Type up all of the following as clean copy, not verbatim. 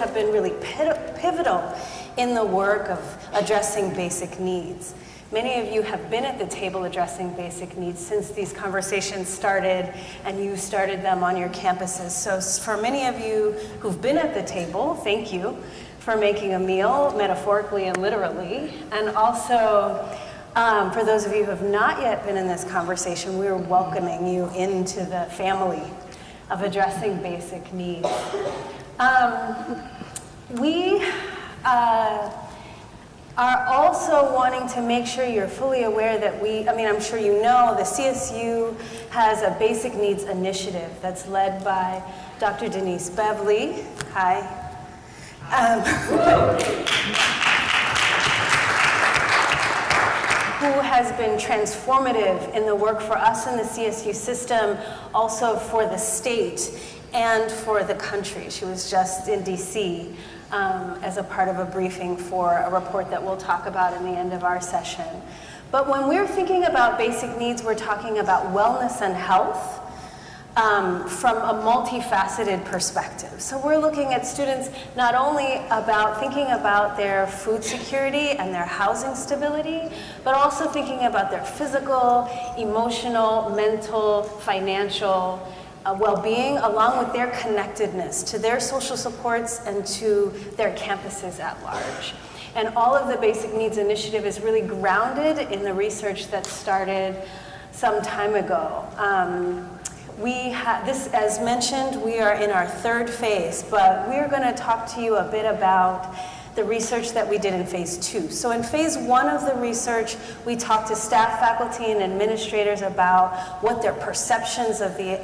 have been really pivotal in the work of addressing basic needs. Many of you have been at the table addressing basic needs since these conversations started, and you started them on your campuses. So for many of you who've been at the table, thank you for making a meal, metaphorically and literally. And also, for those of you who have not yet been in this conversation, we're welcoming you into the family of addressing basic needs. We are also wanting to make sure you're fully aware that I'm sure you know, the CSU has a basic needs initiative that's led by Dr. Denise Bevely. Hi. Who has been transformative in the work for us in the CSU system, also for the state and for the country. She was just in DC as a part of a briefing for a report that we'll talk about in the end of our session. But when we're thinking about basic needs, we're talking about wellness and health from a multifaceted perspective. So we're looking at students not only about thinking about their food security and their housing stability, but also thinking about their physical, emotional, mental, financial well-being, along with their connectedness to their social supports and to their campuses at large. And all of the Basic Needs Initiative is really grounded in the research that started some time ago. This, as mentioned, we are in our third phase, but we are going to talk to you a bit about the research that we did in phase 2. So in phase 1 of the research, we talked to staff, faculty, and administrators about what their perceptions of the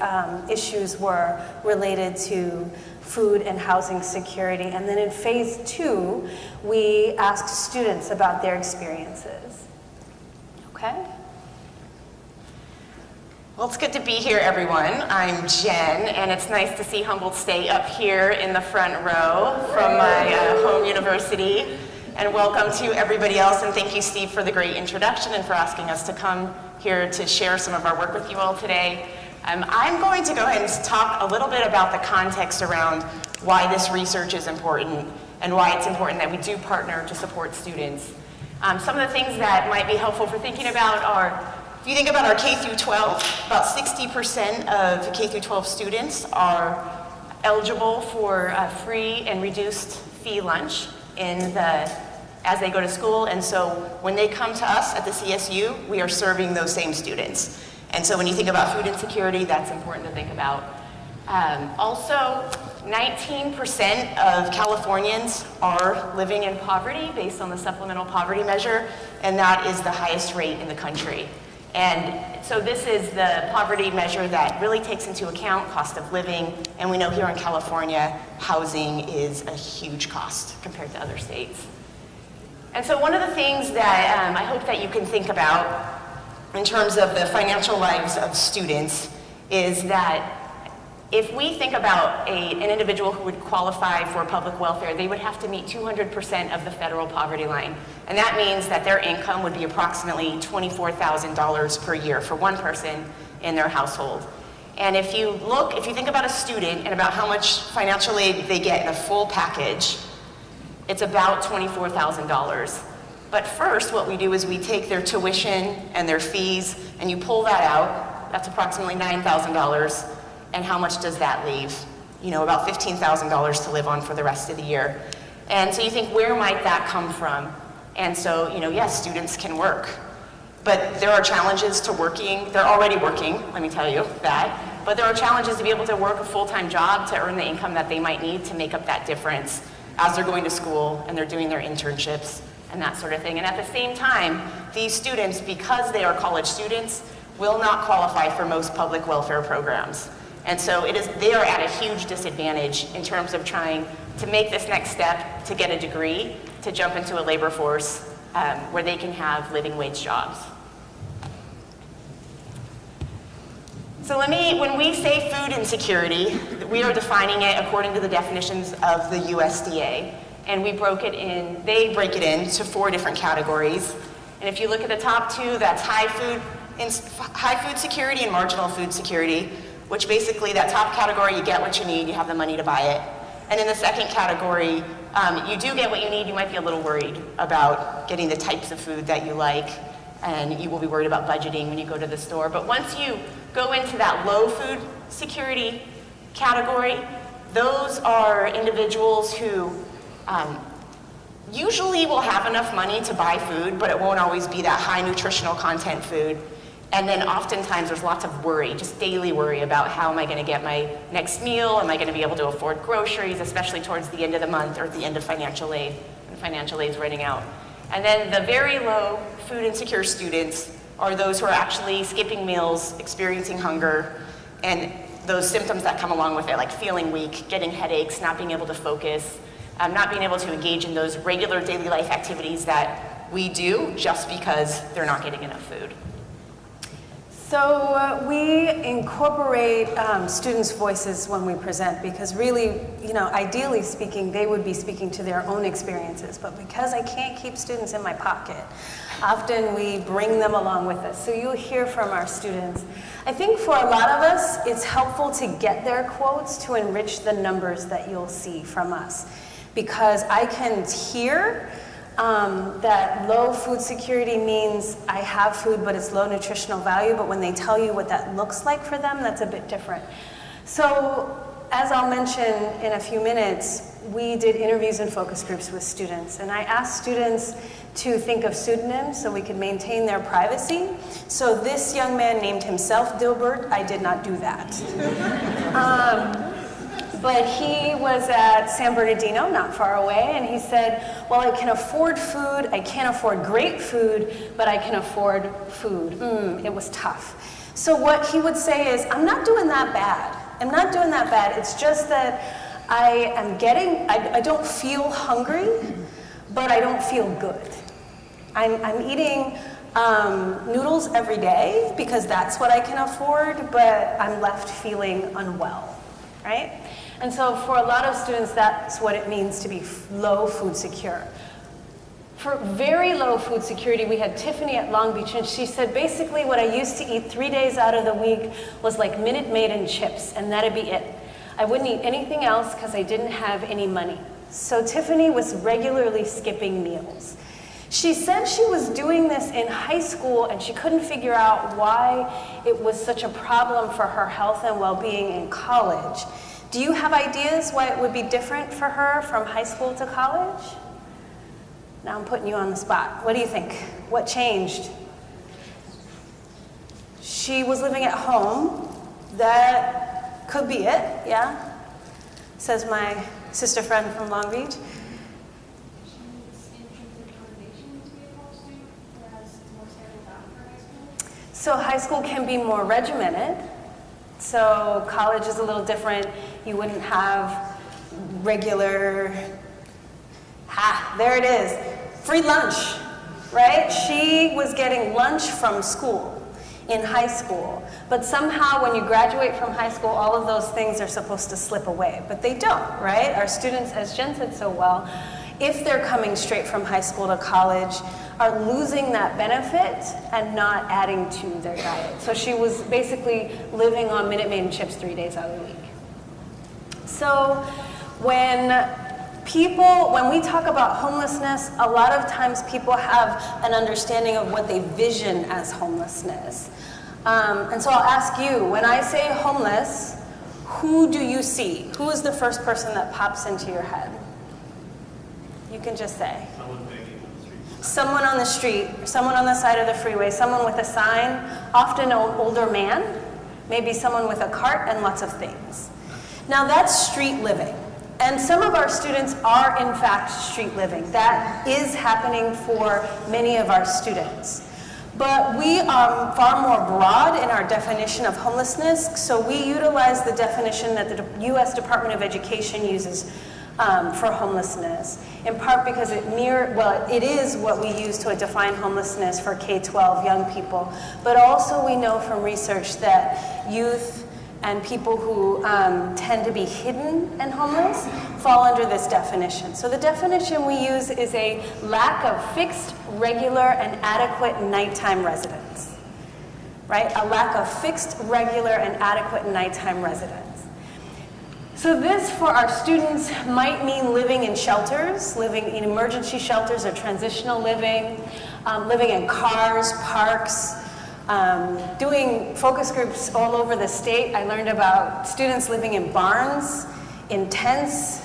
issues were related to food and housing security. And then in phase 2, we asked students about their experiences. Okay? Well, it's good to be here, everyone. I'm Jen, and it's nice to see Humboldt State up here in the front row from my home university. And welcome to everybody else, and thank you, Steve, for the great introduction and for asking us to come here to share some of our work with you all today. I'm going to go ahead and talk a little bit about the context around why this research is important and why it's important that we do partner to support students. Some of the things that might be helpful for thinking about are, if you think about our K through 12, about 60% of K through 12 students are eligible for free and reduced fee lunch as they go to school. And so when they come to us at the CSU, we are serving those same students. And so when you think about food insecurity, that's important to think about. Also, 19% of Californians are living in poverty based on the supplemental poverty measure, and that is the highest rate in the country. And so this is the poverty measure that really takes into account cost of living, and we know here in California, housing is a huge cost compared to other states. And so one of the things that I hope that you can think about in terms of the financial lives of students is that if we think about an individual who would qualify for public welfare, they would have to meet 200% of the federal poverty line. And that means that their income would be approximately $24,000 per year for one person in their household. And if you think about a student and about how much financial aid they get in a full package, it's about $24,000. But first, what we do is we take their tuition and their fees, and you pull that out. That's approximately $9,000. And how much does that leave? About $15,000 to live on for the rest of the year. And so you think, where might that come from? And so, yes, students can work. But there are challenges to working. They're already working, let me tell you that. But there are challenges to be able to work a full-time job to earn the income that they might need to make up that difference as they're going to school and they're doing their internships and that sort of thing. And at the same time, these students, because they are college students, will not qualify for most public welfare programs. And so they are at a huge disadvantage in terms of trying to make this next step to get a degree, to jump into a labor force where they can have living wage jobs. So when we say food insecurity, we are defining it according to the definitions of the USDA. And they break it into 4 different categories. And if you look at the top 2, that's high food security and marginal food security, which basically that top category, you get what you need, you have the money to buy it. And in the second category, you do get what you need. You might be a little worried about getting the types of food that you like, and you will be worried about budgeting when you go to the store. But once you go into that low food security category, those are individuals who usually will have enough money to buy food, but it won't always be that high nutritional content food. And then oftentimes there's lots of worry, just daily worry about how am I going to get my next meal? Am I going to be able to afford groceries, especially towards the end of the month or at the end of financial aid, when financial aid's running out. And then the very low food insecure students are those who are actually skipping meals, experiencing hunger, and those symptoms that come along with it, like feeling weak, getting headaches, not being able to focus, not being able to engage in those regular daily life activities that we do just because they're not getting enough food. So we incorporate students' voices when we present because really, ideally speaking, they would be speaking to their own experiences. But because I can't keep students in my pocket, often we bring them along with us. So you'll hear from our students. I think for a lot of us, it's helpful to get their quotes to enrich the numbers that you'll see from us. Because I can hear that low food security means I have food, but it's low nutritional value, but when they tell you what that looks like for them, that's a bit different. So, as I'll mention in a few minutes, we did interviews and focus groups with students, and I asked students to think of pseudonyms so we could maintain their privacy. So this young man named himself Dilbert. I did not do that. But he was at San Bernardino, not far away, and he said, well, I can afford food, I can't afford great food, but I can afford food. It was tough. So what he would say is, I'm not doing that bad. I'm not doing that bad. It's just that I don't feel hungry, but I don't feel good. I'm eating noodles every day because that's what I can afford, but I'm left feeling unwell, right? And so for a lot of students, that's what it means to be low food secure. For very low food security, we had Tiffany at Long Beach, and she said, basically what I used to eat 3 days out of the week was like Minute Maid and chips, and that'd be it. I wouldn't eat anything else because I didn't have any money. So Tiffany was regularly skipping meals. She said she was doing this in high school, and she couldn't figure out why it was such a problem for her health and well-being in college. Do you have ideas why it would be different for her from high school to college? Now I'm putting you on the spot. What do you think? What changed? She was living at home. That could be it, yeah? Says my sister friend from Long Beach. So high school can be more regimented. So college is a little different. You wouldn't have regular, there it is, free lunch, right? She was getting lunch from school in high school. But somehow when you graduate from high school, all of those things are supposed to slip away. But they don't, right? Our students, as Jen said so well, if they're coming straight from high school to college, are losing that benefit and not adding to their diet. So she was basically living on Minute Maid and chips 3 days out of the week. So when we talk about homelessness, a lot of times people have an understanding of what they vision as homelessness. And so I'll ask you, when I say homeless, who do you see? Who is the first person that pops into your head? You can just say. Someone on the street, someone on the side of the freeway, someone with a sign, often an older man, maybe someone with a cart and lots of things. Now that's street living. And some of our students are in fact street living. That is happening for many of our students. But we are far more broad in our definition of homelessness, so we utilize the definition that the U.S. Department of Education uses for homelessness, in part because it is what we use to define homelessness for K-12 young people, but also we know from research that youth and people who tend to be hidden and homeless fall under this definition. So the definition we use is a lack of fixed, regular, and adequate nighttime residence, right? A lack of fixed, regular, and adequate nighttime residence. So this, for our students, might mean living in shelters, living in emergency shelters or transitional living, living in cars, parks, doing focus groups all over the state. I learned about students living in barns, in tents,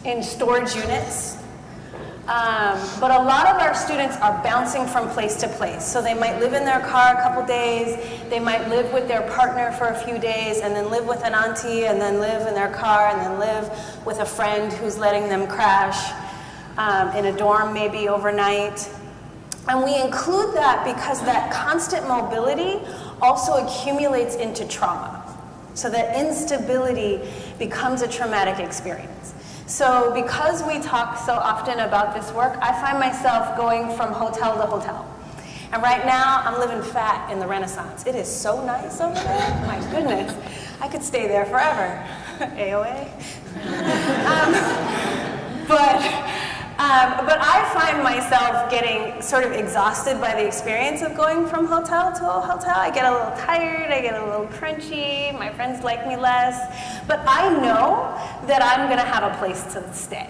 in storage units. But a lot of our students are bouncing from place to place. So they might live in their car a couple days, they might live with their partner for a few days, and then live with an auntie, and then live in their car, and then live with a friend who's letting them crash in a dorm maybe overnight. And we include that because that constant mobility also accumulates into trauma. So that instability becomes a traumatic experience. So because we talk so often about this work, I find myself going from hotel to hotel. And right now, I'm living fat in the Renaissance. It is so nice over there. My goodness. I could stay there forever. AOA. But I find myself getting sort of exhausted by the experience of going from hotel to hotel. I get a little tired, I get a little crunchy, my friends like me less. But I know that I'm gonna have a place to stay.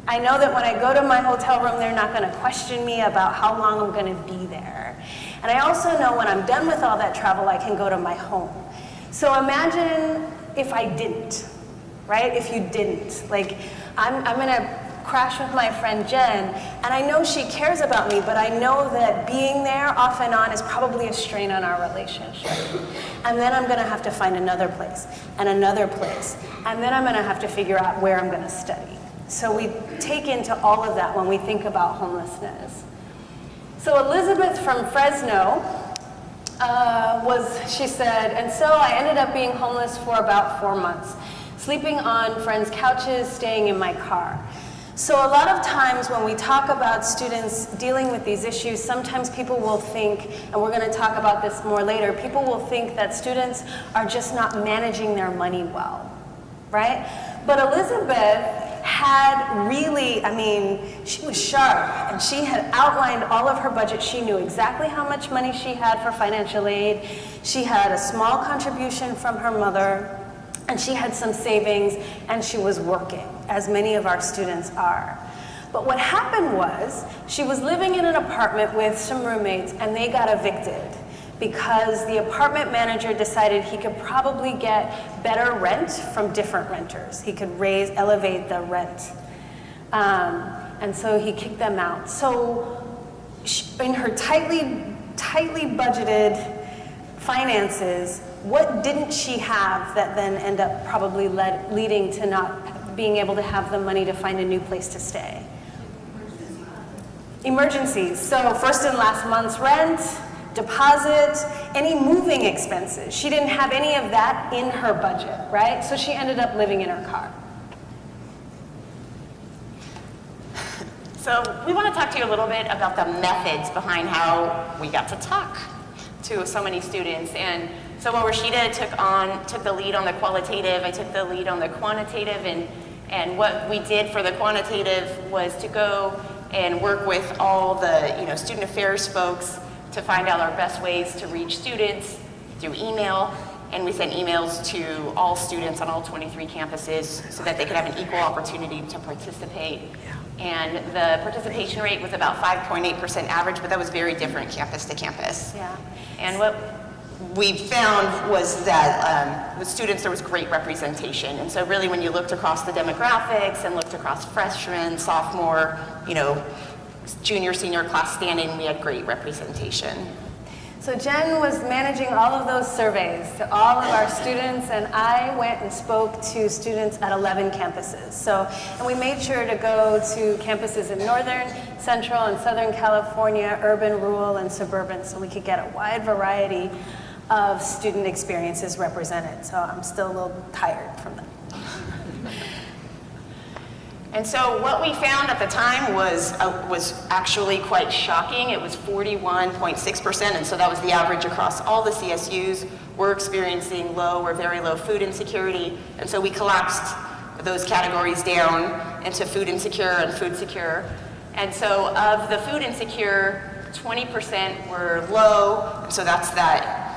I know that when I go to my hotel room, they're not gonna question me about how long I'm gonna be there. And I also know when I'm done with all that travel, I can go to my home. So imagine if I didn't, right? If you didn't. Like, I'm gonna crash with my friend Jen, and I know she cares about me, but I know that being there off and on is probably a strain on our relationship. And then I'm gonna have to find another place, and another place, and then I'm gonna have to figure out where I'm gonna study. So we take into all of that when we think about homelessness. So Elizabeth from Fresno she said, and so I ended up being homeless for about 4 months, sleeping on friends' couches, staying in my car. So a lot of times when we talk about students dealing with these issues, sometimes people will think, and we're going to talk about this more later, people will think that students are just not managing their money well, right? But Elizabeth had really, she was sharp, and she had outlined all of her budget. She knew exactly how much money she had for financial aid. She had a small contribution from her mother, and she had some savings, and she was working, as many of our students are. But what happened was, she was living in an apartment with some roommates, and they got evicted because the apartment manager decided he could probably get better rent from different renters. He could elevate the rent. And so he kicked them out. So in her tightly budgeted finances, what didn't she have that then end up probably leading to not being able to have the money to find a new place to stay? Emergencies. So first and last month's rent, deposit, any moving expenses. She didn't have any of that in her budget, right? So she ended up living in her car. So we want to talk to you a little bit about the methods behind how we got to talk to so many students. And so what Rashida took the lead on the qualitative, I took the lead on the quantitative, and what we did for the quantitative was to go and work with all the student affairs folks to find out our best ways to reach students through email. And we sent emails to all students on all 23 campuses so that they could have an equal opportunity to participate. And the participation rate was about 5.8% average, but that was very different campus to campus. Yeah. And what we found was that with students there was great representation. And so really when you looked across the demographics and looked across freshmen, sophomore, junior, senior class standing, we had great representation. So Jen was managing all of those surveys to all of our students, and I went and spoke to students at 11 campuses. And we made sure to go to campuses in Northern, Central, and Southern California, urban, rural, and suburban, so we could get a wide variety of student experiences represented. So I'm still a little tired from that. And so what we found at the time was actually quite shocking. It was 41.6%, and so that was the average across all the CSUs. We're experiencing low or very low food insecurity, and so we collapsed those categories down into food insecure and food secure. And so of the food insecure, 20% were low, and so that's that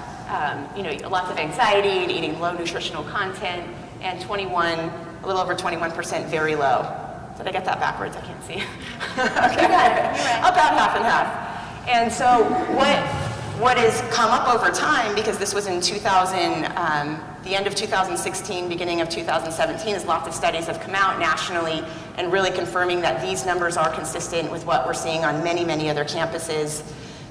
lots of anxiety and eating low nutritional content, and a little over 21% very low. Did I get that backwards? I can't see. Okay. You're right. About half and half. And so what has come up over time, because this was in the end of 2016, beginning of 2017, is lots of studies have come out nationally and really confirming that these numbers are consistent with what we're seeing on many, many other campuses.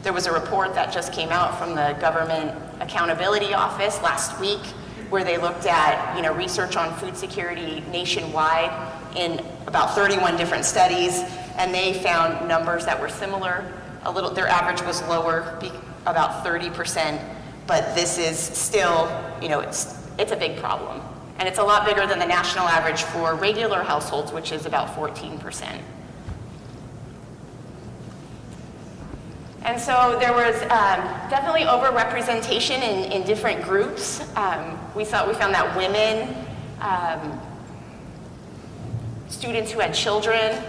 There was a report that just came out from the Government Accountability Office last week where they looked at research on food security nationwide in about 31 different studies, and they found numbers that were similar. Their average was lower, about 30%, but this is still, it's a big problem. And it's a lot bigger than the national average for regular households, which is about 14%. And so there was definitely overrepresentation in different groups. We found that women, students who had children,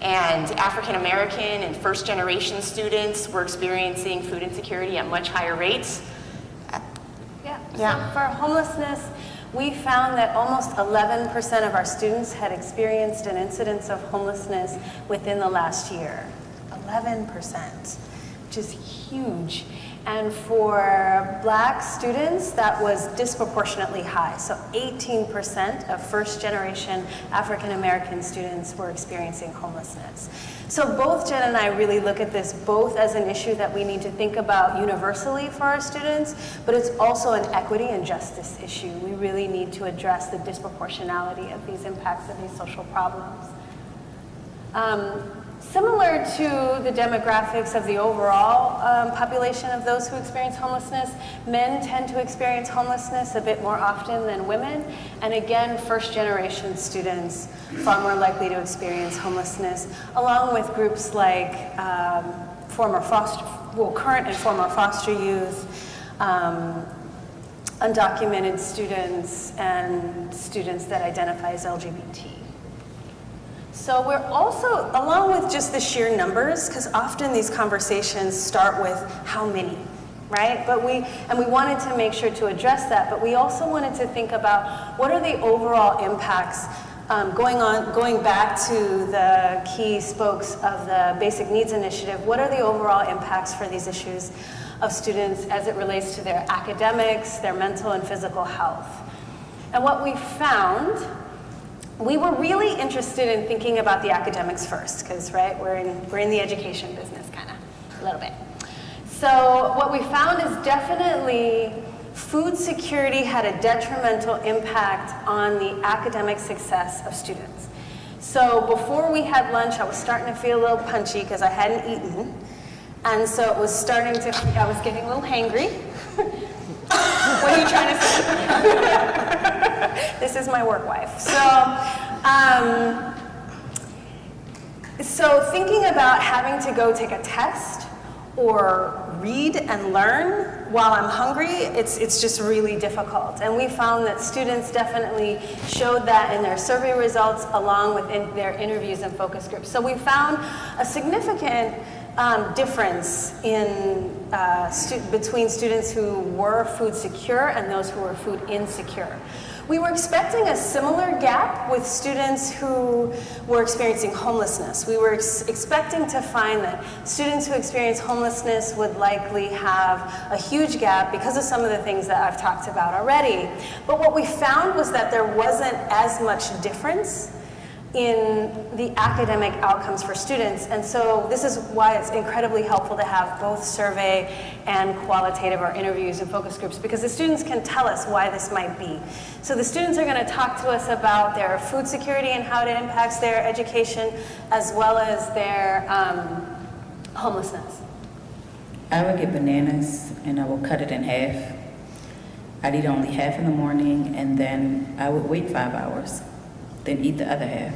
and African American and first generation students were experiencing food insecurity at much higher rates. Yeah. Yeah. So for homelessness, we found that almost 11% of our students had experienced an incidence of homelessness within the last year. 11%, which is huge. And for Black students, that was disproportionately high. So 18% of first-generation African-American students were experiencing homelessness. So both Jen and I really look at this both as an issue that we need to think about universally for our students, but it's also an equity and justice issue. We really need to address the disproportionality of these impacts of these social problems. Similar to the demographics of the overall population of those who experience homelessness, men tend to experience homelessness a bit more often than women. And again, first-generation students far more likely to experience homelessness, along with groups like current and former foster youth, undocumented students, and students that identify as LGBT. So we're also, along with just the sheer numbers, because often these conversations start with how many, right? And we wanted to make sure to address that, but we also wanted to think about what are the overall impacts going back to the key spokes of the Basic Needs Initiative, what are the overall impacts for these issues of students as it relates to their academics, their mental and physical health? And what we found, we were really interested in thinking about the academics first, because we're in the education business, kind of, a little bit. So what we found is definitely food security had a detrimental impact on the academic success of students. So before we had lunch, I was starting to feel a little punchy because I hadn't eaten, and so it was I was getting a little hangry. What are you trying to say? This is my work wife. So thinking about having to go take a test or read and learn while I'm hungry, it's just really difficult. And we found that students definitely showed that in their survey results along with their interviews and focus groups. So we found a significant difference between students who were food secure and those who were food insecure. We were expecting a similar gap with students who were experiencing homelessness. We were expecting to find that students who experience homelessness would likely have a huge gap because of some of the things that I've talked about already. But what we found was that there wasn't as much difference in the academic outcomes for students. And so this is why it's incredibly helpful to have both survey and qualitative or interviews and focus groups, because the students can tell us why this might be. So the students are going to talk to us about their food security and how it impacts their education, as well as their homelessness. I would get bananas and I would cut it in half. I'd eat only half in the morning, and then I would wait 5 hours, then eat the other half,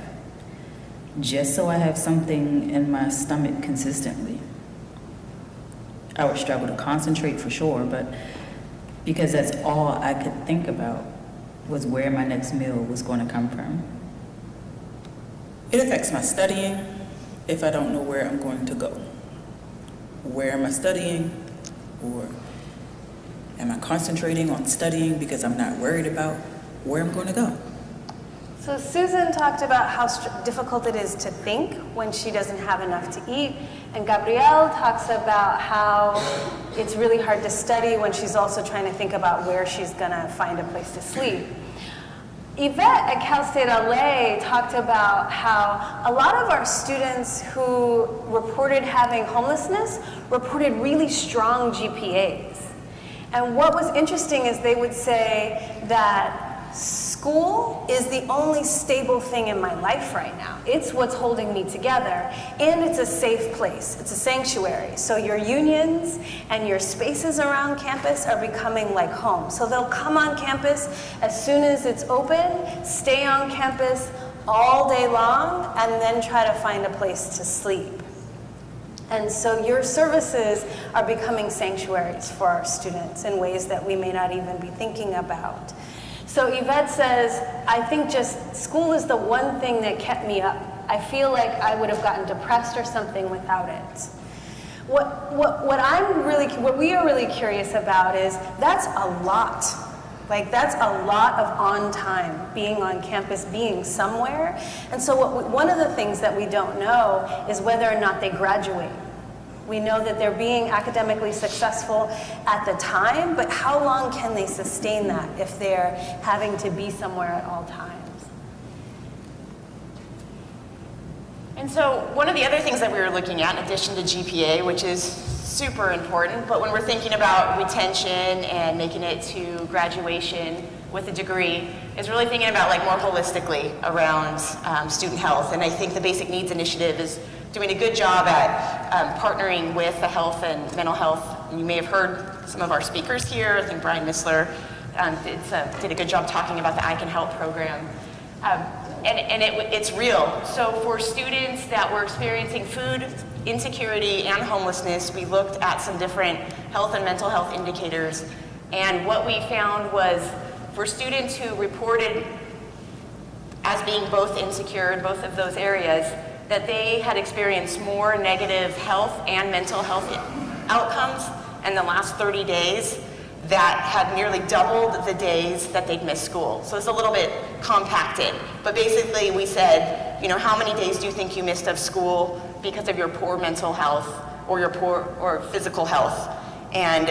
just so I have something in my stomach consistently. I would struggle to concentrate for sure, but because that's all I could think about was where my next meal was going to come from. It affects my studying if I don't know where I'm going to go. Where am I studying? Or Am I concentrating on studying because I'm not worried about where I'm going to go? So Susan talked about how difficult it is to think when she doesn't have enough to eat, and Gabrielle talks about how it's really hard to study when she's also trying to think about where she's going to find a place to sleep. Yvette at Cal State LA talked about how a lot of our students who reported having homelessness reported really strong GPAs. And what was interesting is they would say that school is the only stable thing in my life right now. It's what's holding me together, and it's a safe place. It's a sanctuary. So your unions and your spaces around campus are becoming like home. So they'll come on campus as soon as it's open, stay on campus all day long, and then try to find a place to sleep. And so your services are becoming sanctuaries for our students in ways that we may not even be thinking about. So Yvette says, I think just school is the one thing that kept me up. I feel like I would have gotten depressed or something without it. What we are really curious about is that's a lot. Like that's a lot of on time, being on campus, being somewhere. And so one of the things that we don't know is whether or not they graduate. We know that they're being academically successful at the time, but how long can they sustain that if they're having to be somewhere at all times? And so one of the other things that we were looking at, in addition to GPA, which is super important, but when we're thinking about retention and making it to graduation with a degree, is really thinking about like more holistically around student health. And I think the Basic Needs Initiative is doing a good job at partnering with the health and mental health. And you may have heard some of our speakers here. I think Brian Missler did a good job talking about the I Can Help program. It's real. So for students that were experiencing food insecurity and homelessness, we looked at some different health and mental health indicators. And what we found was for students who reported as being both insecure in both of those areas, that they had experienced more negative health and mental health outcomes in the last 30 days that had nearly doubled the days that they'd missed school. So it's a little bit compacted. But basically we said, how many days do you think you missed of school because of your poor mental health or your poor or physical health? And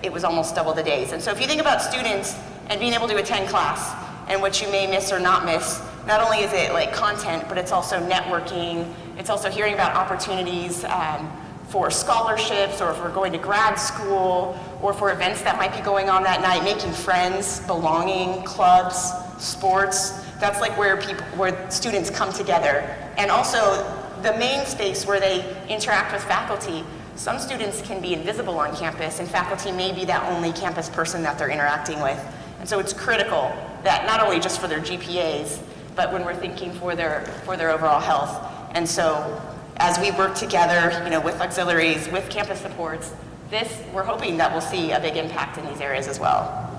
it was almost double the days. And so if you think about students and being able to attend class and what you may miss or not miss, not only is it like content, but it's also networking. It's also hearing about opportunities for scholarships, or if we're going to grad school, or for events that might be going on that night, making friends, belonging, clubs, sports. That's like where students come together. And also the main space where they interact with faculty. Some students can be invisible on campus, and faculty may be that only campus person that they're interacting with. And so it's critical that not only just for their GPAs, but when we're thinking for their overall health. And so as we work together, with auxiliaries, with campus supports, we're hoping that we'll see a big impact in these areas as well.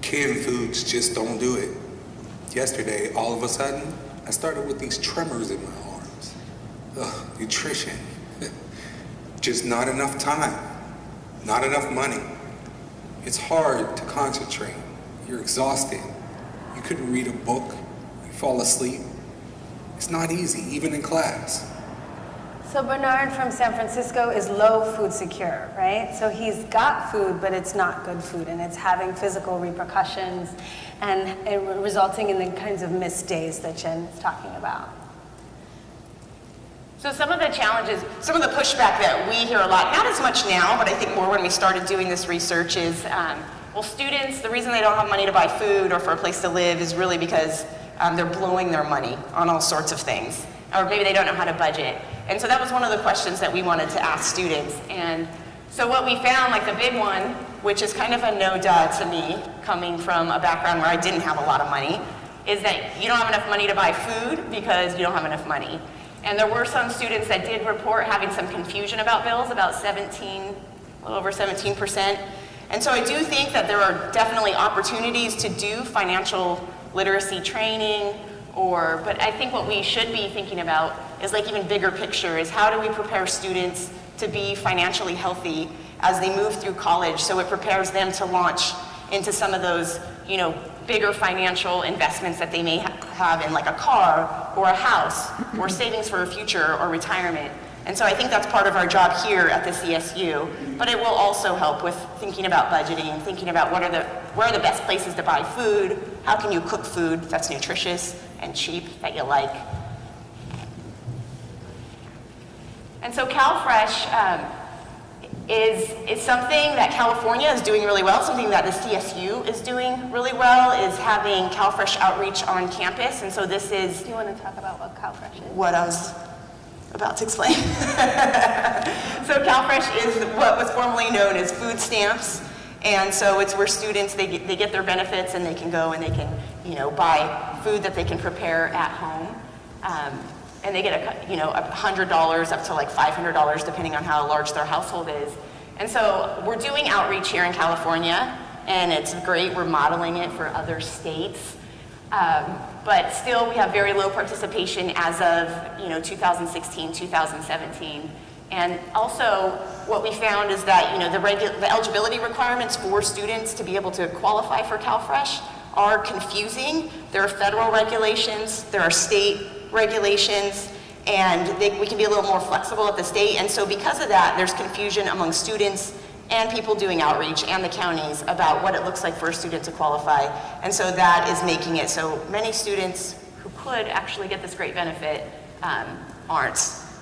Canned foods just don't do it. Yesterday, all of a sudden, I started with these tremors in my arms. Nutrition. Just not enough time, not enough money. It's hard to concentrate. You're exhausted. You couldn't read a book. You fall asleep. It's not easy, even in class. So Bernard from San Francisco is low food secure, right? So he's got food, but it's not good food, and it's having physical repercussions and resulting in the kinds of missed days that Jen is talking about. So some of the challenges, some of the pushback that we hear a lot, not as much now, but I think more when we started doing this research is, students, the reason they don't have money to buy food or for a place to live is really because they're blowing their money on all sorts of things, or maybe they don't know how to budget. And so that was one of the questions that we wanted to ask students. And so what we found, like the big one, which is kind of a no-duh to me, coming from a background where I didn't have a lot of money, is that you don't have enough money to buy food because you don't have enough money. And there were some students that did report having some confusion about bills, about a little over 17%. And so I do think that there are definitely opportunities to do financial literacy training, but I think what we should be thinking about is like even bigger picture is how do we prepare students to be financially healthy as they move through college, so it prepares them to launch into some of those, bigger financial investments that they may have in like a car or a house or savings for a future or retirement. And so I think that's part of our job here at the CSU, but it will also help with thinking about budgeting, thinking about where are the best places to buy food, how can you cook food that's nutritious and cheap that you like. And so CalFresh is something that California is doing really well, something that the CSU is doing really well, is having CalFresh outreach on campus. And so this is... Do you want to talk about what CalFresh is? What I was about to explain. So CalFresh is what was formerly known as food stamps. And so it's where students, they get their benefits and they can go and they can, buy food that they can prepare at home. And they get $100 up to like $500 depending on how large their household is. And so we're doing outreach here in California, and it's great. We're modeling it for other states. But still, we have very low participation as of 2016, 2017. And also, what we found is that the eligibility requirements for students to be able to qualify for CalFresh are confusing. There are federal regulations, there are state regulations, and we can be a little more flexible at the state. And so because of that, there's confusion among students and people doing outreach and the counties about what it looks like for a student to qualify. And so that is making it so many students who could actually get this great benefit aren't.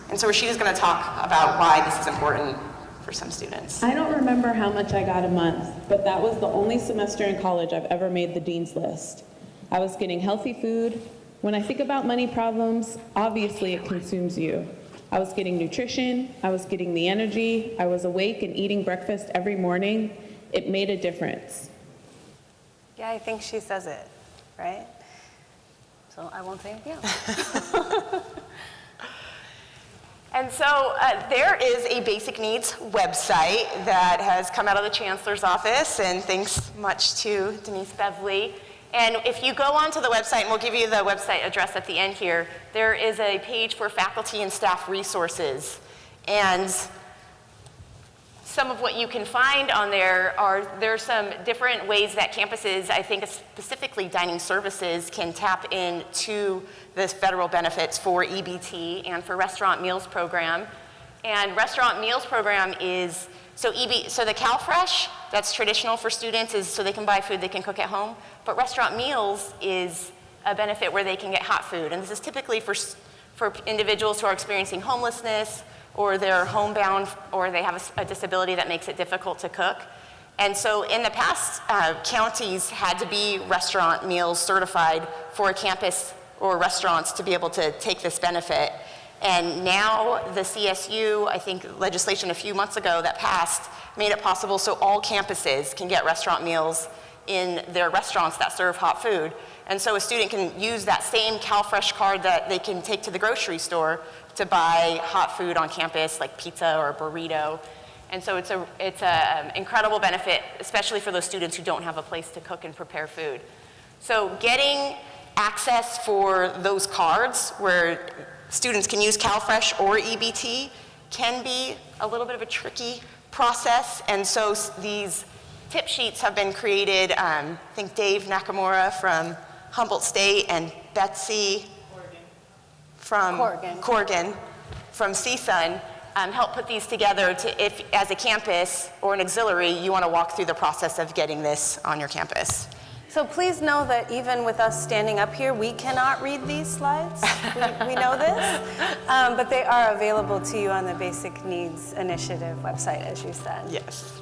And so Rashida's going to talk about why this is important for some students. I don't remember how much I got a month, but that was the only semester in college I've ever made the dean's list. I was getting healthy food. When I think about money problems, obviously it consumes you. I was getting nutrition, I was getting the energy, I was awake and eating breakfast every morning. It made a difference. Yeah, I think she says it, right? So I won't say anything else. And so there is a basic needs website that has come out of the Chancellor's office, and thanks much to Denise Bevely. And if you go onto the website, and we'll give you the website address at the end here, there is a page for faculty and staff resources. And some of what you can find on there's some different ways that campuses, I think specifically dining services, can tap into the federal benefits for EBT and for restaurant meals program. And restaurant meals program is, so the CalFresh, that's traditional for students, is so they can buy food they can cook at home. But restaurant meals is a benefit where they can get hot food. And this is typically for individuals who are experiencing homelessness, or they're homebound, or they have a disability that makes it difficult to cook. And so in the past, counties had to be restaurant meals certified for a campus or restaurants to be able to take this benefit. And now the CSU, I think legislation a few months ago that passed, made it possible so all campuses can get restaurant meals in their restaurants that serve hot food. And so a student can use that same CalFresh card that they can take to the grocery store to buy hot food on campus, like pizza or a burrito. And so it's an incredible benefit, especially for those students who don't have a place to cook and prepare food. So getting access for those cards where students can use CalFresh or EBT can be a little bit of a tricky process. And so these tip sheets have been created, I think Dave Nakamura from Humboldt State and Betsy from Corrigan from CSUN help put these together to, if as a campus or an auxiliary, you want to walk through the process of getting this on your campus. So please know that even with us standing up here, we cannot read these slides. We know this, but they are available to you on the Basic Needs Initiative website, as you said. Yes.